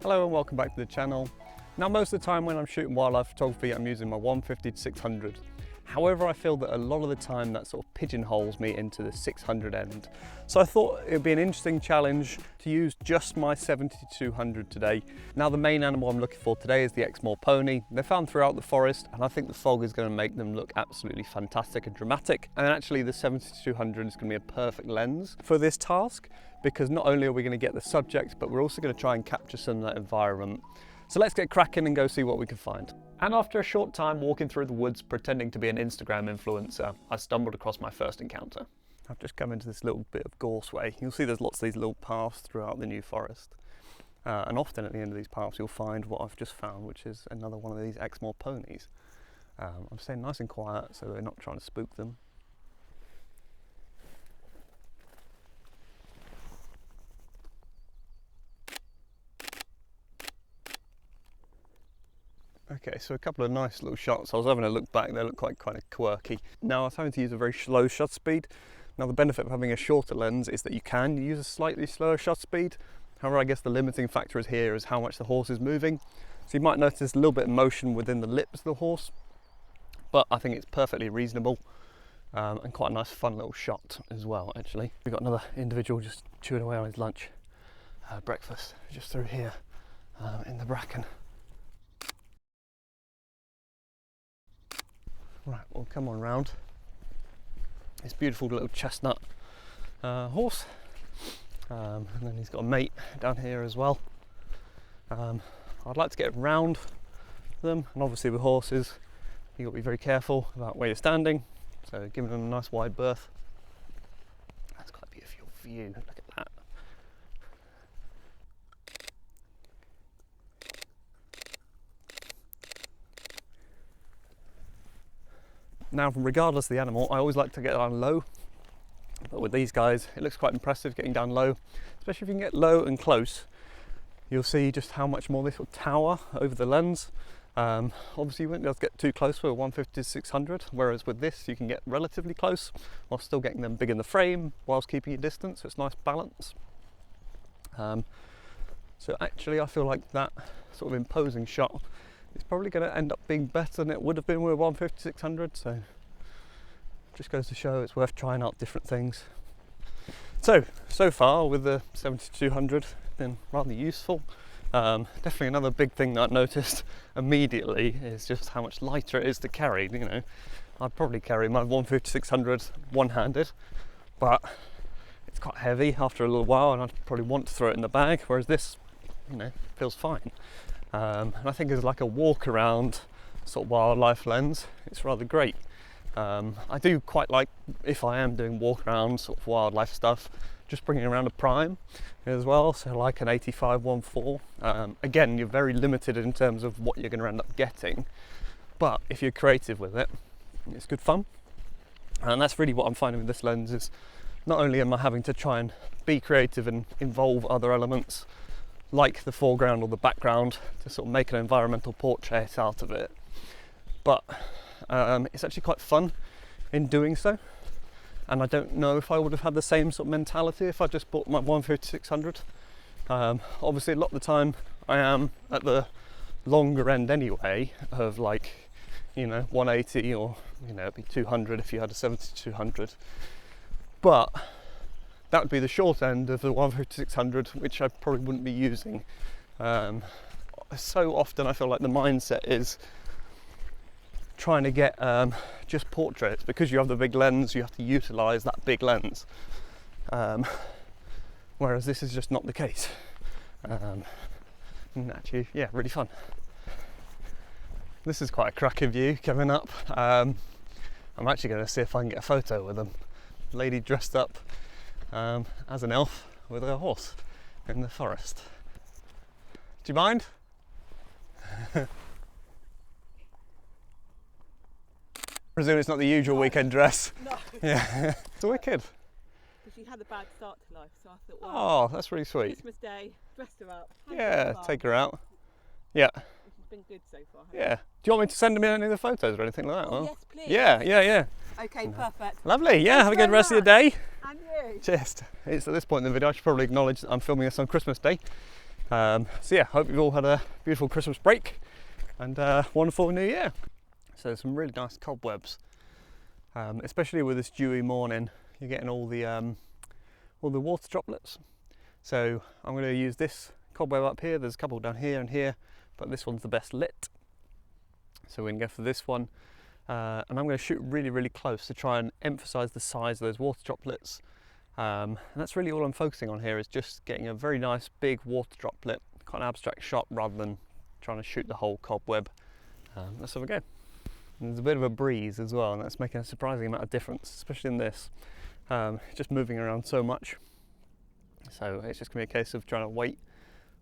Hello and welcome back to the channel. Now most of the time when I'm shooting wildlife photography I'm using my 150-600. However, I feel that a lot of the time that sort of pigeonholes me into the 600 end. So I thought it would be an interesting challenge to use just my 70-200 today. Now the main animal I'm looking for today is the Exmoor pony. They're found throughout the forest and I think the fog is going to make them look absolutely fantastic and dramatic. And actually the 70-200 is going to be a perfect lens for this task, because not only are we going to get the subject, but we're also going to try and capture some of that environment. So let's get cracking and go see what we can find. And after a short time walking through the woods pretending to be an Instagram influencer, I stumbled across my first encounter. I've just come into this little bit of gorse way. You'll see there's lots of these little paths throughout the New Forest. And often at the end of these paths you'll find what I've just found, which is another one of these Exmoor ponies. I'm staying nice and quiet so we're not trying to spook them. Okay, so a couple of nice little shots. I was having a look back, they look quite kind of quirky. Now I was having to use a very slow shutter speed. Now the benefit of having a shorter lens is that you can use a slightly slower shutter speed. However, I guess the limiting factor is here is how much the horse is moving. So you might notice a little bit of motion within the lips of the horse, but I think it's perfectly reasonable and quite a nice fun little shot as well actually. We've got another individual just chewing away on his lunch, breakfast, just through here in the bracken. Right, we'll come on round. This beautiful little chestnut horse, and then he's got a mate down here as well. I'd like to get round them, and obviously with horses you've got to be very careful about where you're standing, so giving them a nice wide berth. That's quite a beautiful view, look at that. Now, regardless of the animal, I always like to get down low, but with these guys it looks quite impressive getting down low, especially if you can get low and close. You'll see just how much more this will tower over the lens. Obviously you won't be able to get too close with a 150-600, whereas with this you can get relatively close while still getting them big in the frame whilst keeping your distance, so it's a nice balance. So actually I feel like that sort of imposing shot it's probably going to end up being better than it would have been with a 150-600, so just goes to show it's worth trying out different things. So far with the 70-200 been rather useful. Definitely another big thing that I noticed immediately is just how much lighter it is to carry. You know, I'd probably carry my 150-600 one-handed, but it's quite heavy after a little while and I'd probably want to throw it in the bag, whereas this, you know, feels fine. And I think as like a walk around sort of wildlife lens, it's rather great. I do quite like, if I am doing walk around sort of wildlife stuff, just bringing around a prime as well, so like an 85-1.4. Again, you're very limited in terms of what you're going to end up getting, but if you're creative with it, it's good fun. And that's really what I'm finding with this lens, is not only am I having to try and be creative and involve other elements like the foreground or the background to sort of make an environmental portrait out of it, but it's actually quite fun in doing so. And I don't know if I would have had the same sort of mentality if I just bought my 150-600. Obviously a lot of the time I am at the longer end anyway of, like, you know, 180 or, you know, it'd be 200 if you had a 70-200, but that would be the short end of the 150-600, which I probably wouldn't be using. So often I feel like the mindset is trying to get just portraits. Because you have the big lens, you have to utilise that big lens. Whereas this is just not the case. And actually, yeah, really fun. This is quite a cracking view coming up. I'm actually going to see if I can get a photo with them. Lady dressed up as an elf with a horse in the forest. Do you mind? Presume it's not the usual weekend dress. No. Yeah. It's wicked. Because she had a bad start to life, so I thought, well, oh, that's really sweet. Christmas Day, dressed her up. Yeah, take her out. Yeah. She's been good so far. Yeah. Do you want me to send them in any of the photos or anything like that? Oh, or? yes, please. Yeah. Okay, perfect. Lovely. Yeah, have a good rest of your day. And you. Cheers. It's at this point in the video I should probably acknowledge that I'm filming this on Christmas Day. So yeah, hope you've all had a beautiful Christmas break and a wonderful new year. So some really nice cobwebs, especially with this dewy morning. You're getting all the water droplets. So I'm going to use this cobweb up here. There's a couple down here and here, but this one's the best lit. So we're going to go for this one. And I'm going to shoot really, really close to try and emphasize the size of those water droplets. And that's really all I'm focusing on here, is just getting a very nice big water droplet, quite an abstract shot rather than trying to shoot the whole cobweb. Let's have a go. And there's a bit of a breeze as well, and that's making a surprising amount of difference, especially in this. Just moving around so much. So it's just going to be a case of trying to wait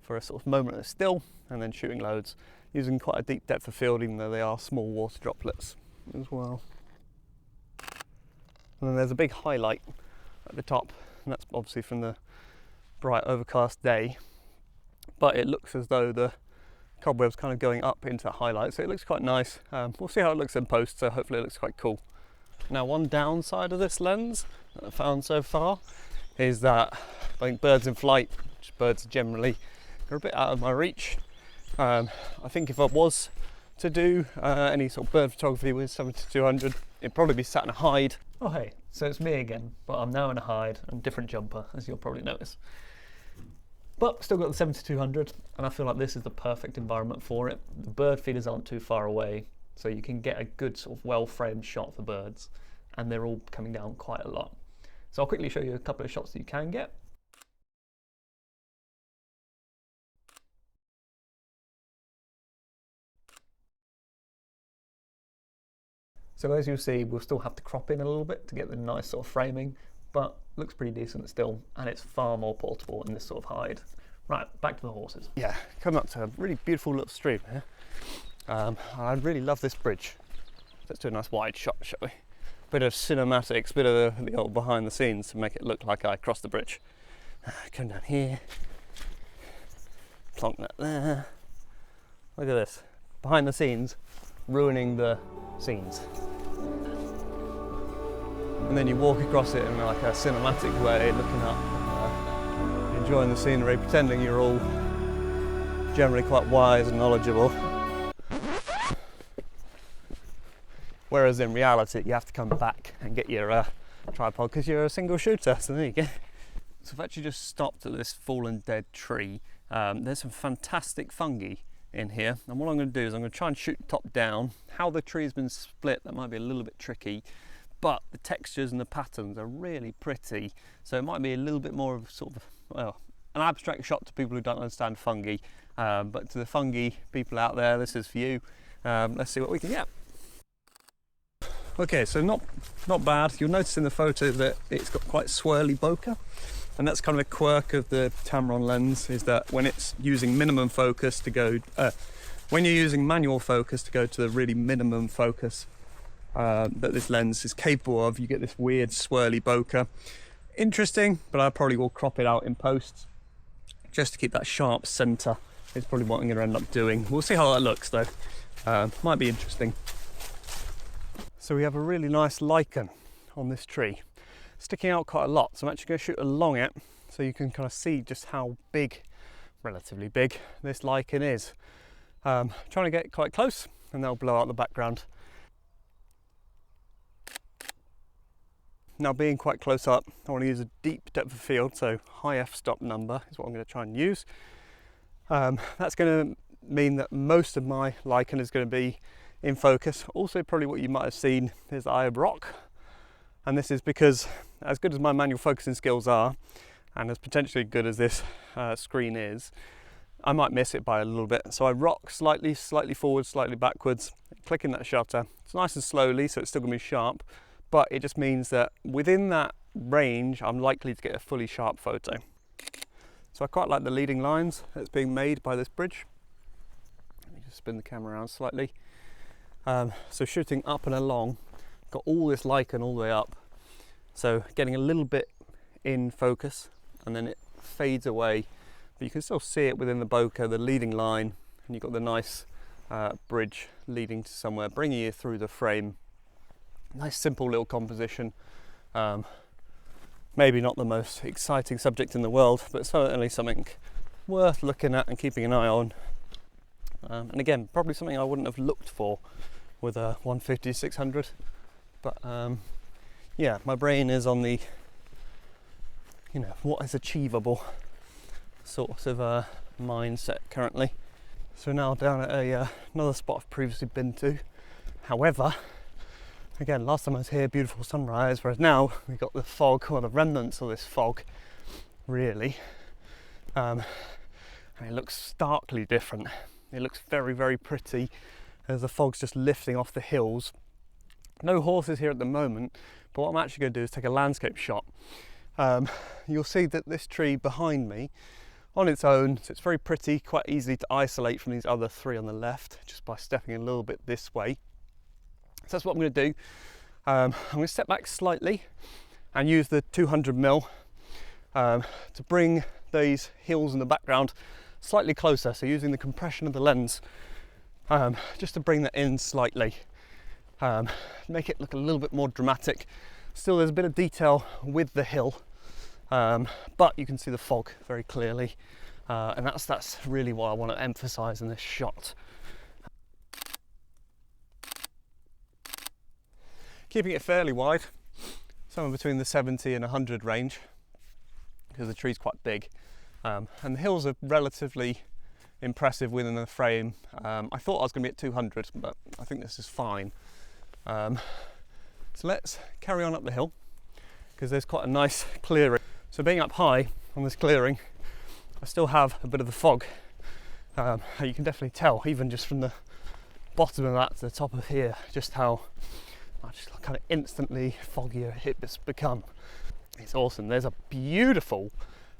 for a sort of moment of still and then shooting loads, using quite a deep depth of field, even though they are small water droplets as well. And then there's a big highlight at the top, and that's obviously from the bright overcast day, but it looks as though the cobweb's kind of going up into the highlight, so it looks quite nice. We'll see how it looks in post, so hopefully it looks quite cool. Now, one downside of this lens that I've found so far is that I think birds in flight, which birds generally, are a bit out of my reach. I think if I was to do any sort of bird photography with 7200, it'd probably be sat in a hide. Oh hey, so it's me again, but I'm now in a hide and different jumper, as you'll probably notice. But still got the 7200, and I feel like this is the perfect environment for it. The bird feeders aren't too far away, so you can get a good sort of well-framed shot for birds, and they're all coming down quite a lot. So I'll quickly show you a couple of shots that you can get. So as you'll see, we'll still have to crop in a little bit to get the nice sort of framing, but looks pretty decent still, and it's far more portable in this sort of hide. Right, back to the horses. Yeah, come up to a really beautiful little stream here. I really love this bridge. Let's do a nice wide shot, shall we? Bit of cinematics, bit of the old behind the scenes to make it look like I crossed the bridge. Come down here, plonk that there. Look at this, behind the scenes, ruining the scenes. And then you walk across it in like a cinematic way, looking up, enjoying the scenery, pretending you're all generally quite wise and knowledgeable. Whereas in reality, you have to come back and get your tripod because you're a single shooter. So there you go. So I've actually just stopped at this fallen dead tree. There's some fantastic fungi in here, and what I'm going to do is I'm going to try and shoot top down. How the tree's been split, that might be a little bit tricky, but the textures and the patterns are really pretty, so it might be a little bit more of sort of, well, an abstract shot to people who don't understand fungi, but to the fungi people out there, this is for you. Let's see what we can get. Okay, so not bad. You'll notice in the photo that it's got quite swirly bokeh, and that's kind of a quirk of the Tamron lens, is that when it's using minimum focus to go, when you're using manual focus to go to the really minimum focus that this lens is capable of, you get this weird swirly bokeh. Interesting, but I probably will crop it out in post just to keep that sharp center. Is probably what I'm going to end up doing. We'll see how that looks though. Might be interesting. So we have a really nice lichen on this tree, sticking out quite a lot. So I'm actually going to shoot along it so you can kind of see just how big, relatively big, this lichen is. Trying to get quite close and they'll blow out the background. Now, being quite close up, I want to use a deep depth of field, so high f-stop number is what I'm going to try and use. That's going to mean that most of my lichen is going to be in focus. Also, probably what you might have seen is eye of rock, and this is because, as good as my manual focusing skills are, and as potentially good as this screen is, I might miss it by a little bit. So I rock slightly forward, slightly backwards, clicking that shutter. It's nice and slowly, so it's still going to be sharp, but it just means that within that range, I'm likely to get a fully sharp photo. So I quite like the leading lines that's being made by this bridge. Let me just spin the camera around slightly. So shooting up and along, got all this lichen all the way up. So getting a little bit in focus and then it fades away, but you can still see it within the bokeh, the leading line, and you've got the nice bridge leading to somewhere, bringing you through the frame. Nice simple little composition. Maybe not the most exciting subject in the world, but certainly something worth looking at and keeping an eye on. And again, probably something I wouldn't have looked for with a 150-600, but yeah, my brain is on the, you know, what is achievable sort of mindset currently. So now down at another spot I've previously been to. However, again, last time I was here, beautiful sunrise, whereas now we've got the fog, or the remnants of this fog, really. And it looks starkly different. It looks very, very pretty as the fog's just lifting off the hills. No horses here at the moment, but what I'm actually going to do is take a landscape shot. You'll see that this tree behind me, on its own, so it's very pretty, quite easy to isolate from these other three on the left, just by stepping a little bit this way. So that's what I'm going to do. I'm going to step back slightly and use the 200mm to bring these hills in the background slightly closer, so using the compression of the lens just to bring that in slightly, make it look a little bit more dramatic. Still, there's a bit of detail with the hill, but you can see the fog very clearly, and that's really what I want to emphasize in this shot. Keeping it fairly wide, somewhere between the 70 and 100 range, because the tree's quite big. And the hills are relatively impressive within the frame. I thought I was going to be at 200, but I think this is fine. So let's carry on up the hill, because there's quite a nice clearing. So being up high on this clearing, I still have a bit of the fog. You can definitely tell, even just from the bottom of that to the top of here, just how just kind of instantly foggier it's become. It's awesome. There's a beautiful,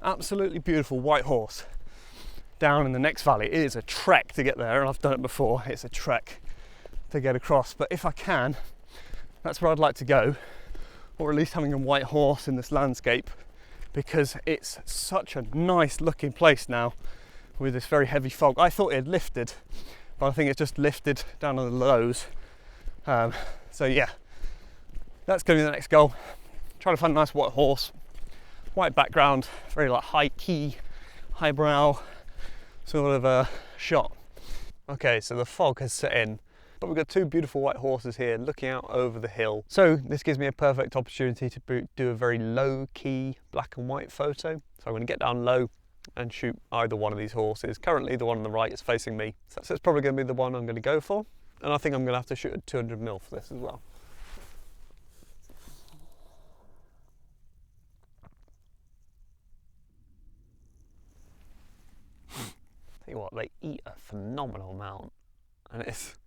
absolutely beautiful white horse down in the next valley. It is a trek to get there, and I've done it before. It's a trek to get across, but if I can, that's where I'd like to go, or at least having a white horse in this landscape, because it's such a nice looking place now with this very heavy fog. I thought it had lifted, but I think it's just lifted down on the lows. So yeah, that's going to be the next goal. Try to find a nice white horse, white background, very like high key, highbrow sort of a shot. Okay, so the fog has set in, but we've got two beautiful white horses here looking out over the hill. So this gives me a perfect opportunity to do a very low key black and white photo. So I'm going to get down low and shoot either one of these horses. Currently the one on the right is facing me, so it's probably going to be the one I'm going to go for. And I think I'm going to have to shoot at 200mm for this as well. Tell you what, they eat a phenomenal amount, and it's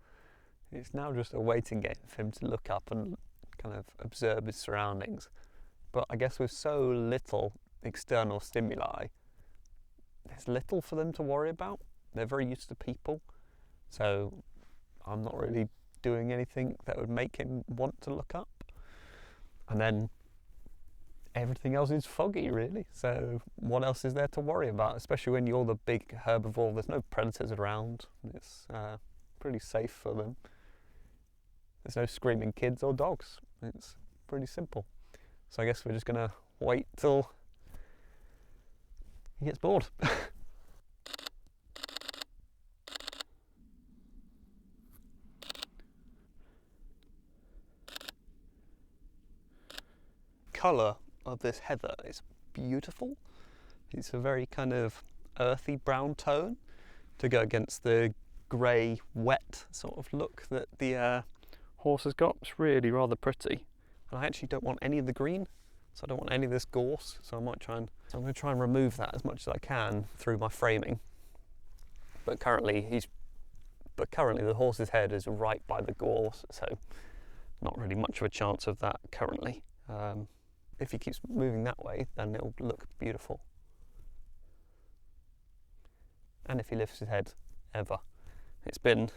now just a waiting game for him to look up and kind of observe his surroundings. But I guess with so little external stimuli, there's little for them to worry about. They're very used to people, so I'm not really doing anything that would make him want to look up. And then everything else is foggy, really. So what else is there to worry about? Especially when you're the big herbivore, there's no predators around. It's pretty safe for them. There's no screaming kids or dogs. It's pretty simple. So I guess we're just gonna wait till he gets bored. Colour of this heather is beautiful. It's a very kind of earthy brown tone to go against the grey wet sort of look that the horse has got. It's really rather pretty, and I actually don't want any of the green, so I don't want any of this gorse, so I'm going to try and remove that as much as I can through my framing. But currently the horse's head is right by the gorse, so not really much of a chance of that currently. If he keeps moving that way, then it'll look beautiful. And if he lifts his head ever. It's been,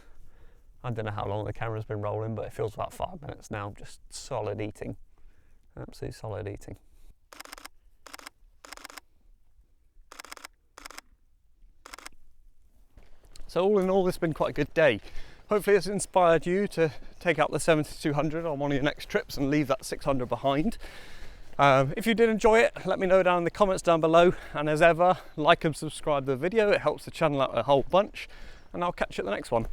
I don't know how long the camera's been rolling, but it feels about 5 minutes now, just solid eating. Absolutely solid eating. So all in all, it's been quite a good day. Hopefully it's inspired you to take out the 70-200 on one of your next trips and leave that 600 behind. If you did enjoy it, let me know down in the comments down below, and as ever, like and subscribe to the video, it helps the channel out a whole bunch, and I'll catch you at the next one.